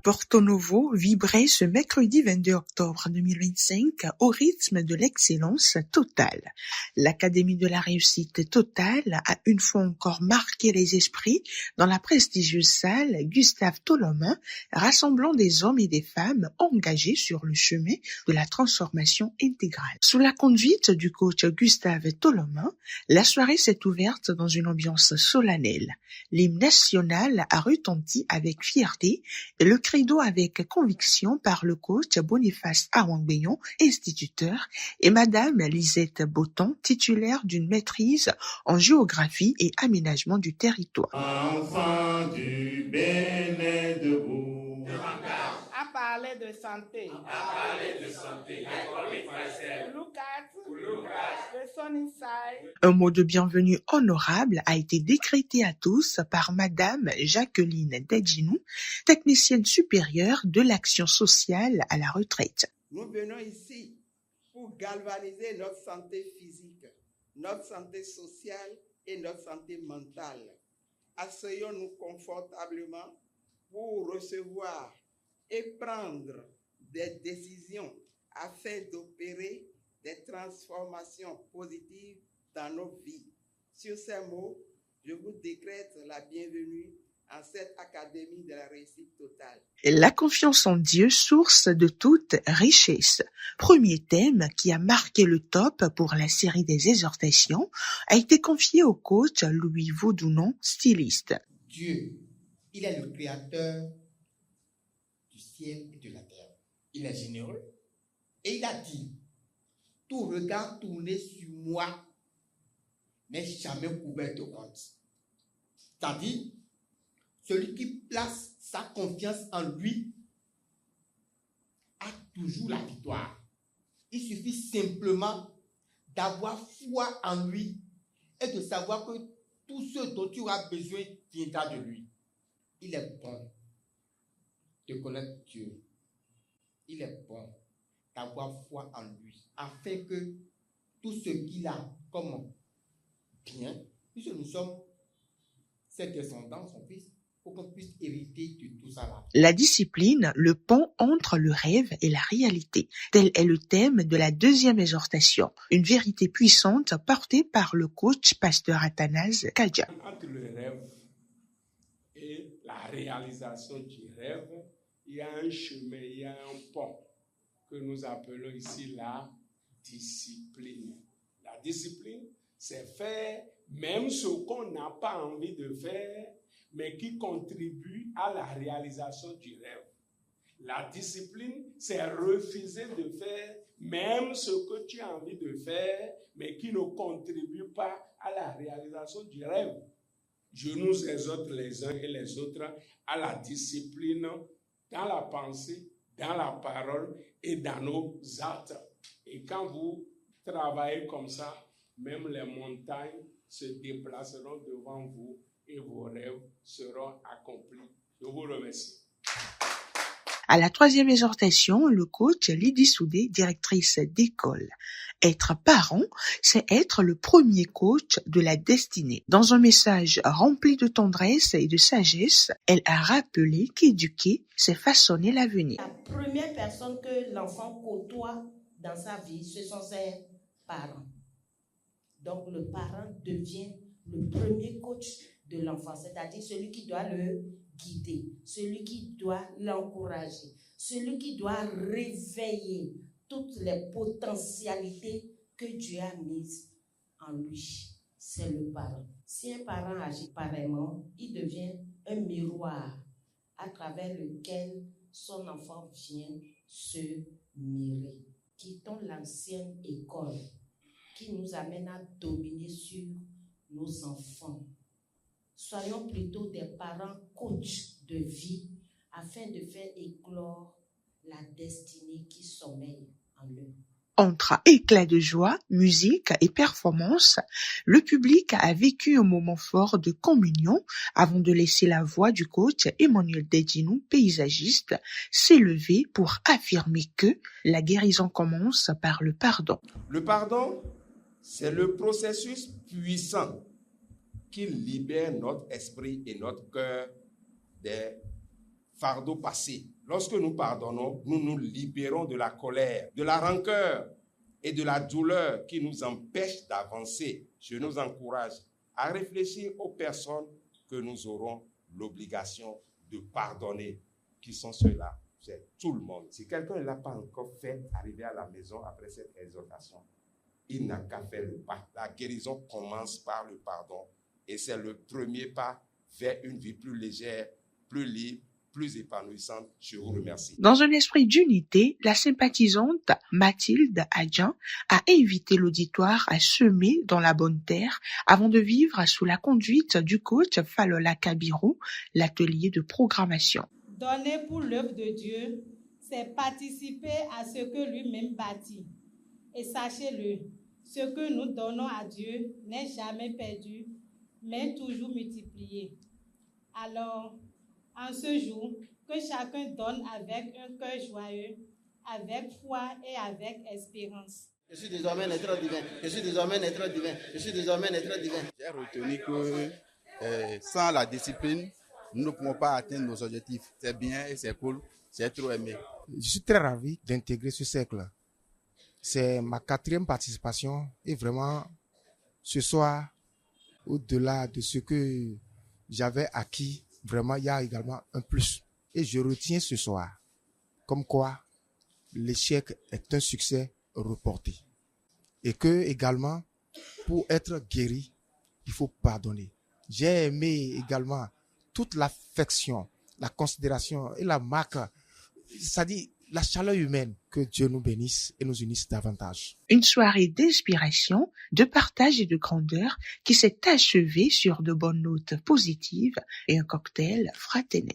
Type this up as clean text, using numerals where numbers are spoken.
Porto Novo vibrait ce mercredi 22 octobre 2025 au rythme de l'excellence totale. L'Académie de la réussite totale a une fois encore marqué les esprits dans la prestigieuse salle Gustave Tolomin, rassemblant des hommes et des femmes engagés sur le chemin de la transformation intégrale. Sous la conduite du coach Gustave Tolomin, la soirée s'est ouverte dans une ambiance solennelle. L'hymne national a retenti avec fierté et le credo avec conviction par le coach Boniface Awangbeyon, instituteur, et Madame Lisette Botton, titulaire d'une maîtrise en géographie et aménagement du territoire. Enfant du Bénin debout. À parler de santé. Un mot de bienvenue honorable a été décrété à tous par Madame Jacqueline Dedjinou, technicienne supérieure de l'action sociale à la retraite. Nous venons ici pour galvaniser notre santé physique, notre santé sociale et notre santé mentale. Asseyons-nous confortablement pour recevoir et prendre des décisions afin d'opérer des transformations positives dans nos vies. Sur ces mots, je vous décrète la bienvenue en cette Académie de la réussite totale. La confiance en Dieu, source de toute richesse. Premier thème qui a marqué le top pour la série des exhortations a été confié au coach Louis Vaudounon, styliste. Dieu, il est le créateur du ciel et de la terre. Il est généreux et il a dit, tout regard tourné sur moi n'est jamais couvert de honte. C'est-à-dire, celui qui place sa confiance en lui a toujours la victoire. Il suffit simplement d'avoir foi en lui et de savoir que tout ce dont tu auras besoin viendra de lui. Il est bon de connaître Dieu. Il est bon d'avoir foi en lui, afin que tout ce qu'il a comme bien, puisque nous sommes ses descendants, son fils, pour qu'on puisse hériter de tout ça là. La discipline, le pont entre le rêve et la réalité. Tel est le thème de la deuxième exhortation. Une vérité puissante portée par le coach pasteur Athanase Kadja. Entre le rêve et la réalisation du rêve, il y a un chemin, il y a un pont que nous appelons ici la discipline. La discipline, c'est faire même ce qu'on n'a pas envie de faire, mais qui contribue à la réalisation du rêve. La discipline, c'est refuser de faire même ce que tu as envie de faire, mais qui ne contribue pas à la réalisation du rêve. Je nous exhorte les uns et les autres à la discipline dans la pensée, dans la parole et dans nos actes. Et quand vous travaillez comme ça, même les montagnes se déplaceront devant vous et vos rêves seront accomplis. Je vous remercie. À la troisième exhortation, le coach Lydie Soudé, directrice d'école. Être parent, c'est être le premier coach de la destinée. Dans un message rempli de tendresse et de sagesse, elle a rappelé qu'éduquer, c'est façonner l'avenir. La première personne que l'enfant côtoie dans sa vie, ce sont ses parents. Donc le parent devient le premier coach de l'enfant, c'est-à-dire celui qui doit le guider, celui qui doit l'encourager, celui qui doit réveiller toutes les potentialités que Dieu a mises en lui. C'est le parent. Si un parent agit pareillement, il devient un miroir à travers lequel son enfant vient se mirer. Quittons l'ancienne école qui nous amène à dominer sur nos enfants. Soyons plutôt des parents coachs de vie afin de faire éclore la destinée qui sommeille en eux. Entre éclats de joie, musique et performance, le public a vécu un moment fort de communion avant de laisser la voix du coach Emmanuel Dedjinou, paysagiste, s'élever pour affirmer que la guérison commence par le pardon. Le pardon, c'est le processus puissant qui libère notre esprit et notre cœur des fardeaux passés Lorsque nous pardonnons, nous nous libérons de la colère, de la rancœur et de la douleur qui nous empêchent d'avancer. Je nous encourage à réfléchir aux personnes que nous aurons l'obligation de pardonner. Qui sont ceux-là? C'est tout le monde. Si quelqu'un ne l'a pas encore fait, arriver à la maison après cette exhortation, il n'a qu'à faire le pas. La guérison commence par le pardon et c'est le premier pas vers une vie plus légère, plus libre, plus épanouissante. Je vous remercie. Dans un esprit d'unité, la sympathisante Mathilde Adjan a invité l'auditoire à semer dans la bonne terre avant de vivre sous la conduite du coach Falola Kabiru, l'atelier de programmation. Donner pour l'œuvre de Dieu, c'est participer à ce que lui-même bâtit. Et sachez-le, ce que nous donnons à Dieu n'est jamais perdu, mais toujours multiplié. Alors, en ce jour, que chacun donne avec un cœur joyeux, avec foi et avec espérance. Je suis désormais naître divin. Je suis désormais naître divin. Je suis désormais naître divin. J'ai retenu que sans la discipline, nous ne pouvons pas atteindre nos objectifs. C'est bien et c'est cool. J'ai trop aimé. Je suis très ravi d'intégrer ce cercle. C'est ma 4e participation et vraiment, ce soir, au-delà de ce que j'avais acquis, vraiment, il y a également un plus. Et je retiens ce soir, comme quoi l'échec est un succès reporté. Et que, également, pour être guéri, il faut pardonner. J'ai aimé également toute l'affection, la considération et la marque, c'est-à-dire la chaleur humaine. Que Dieu nous bénisse et nous unisse davantage. Une soirée d'inspiration, de partage et de grandeur qui s'est achevée sur de bonnes notes positives et un cocktail fraternel.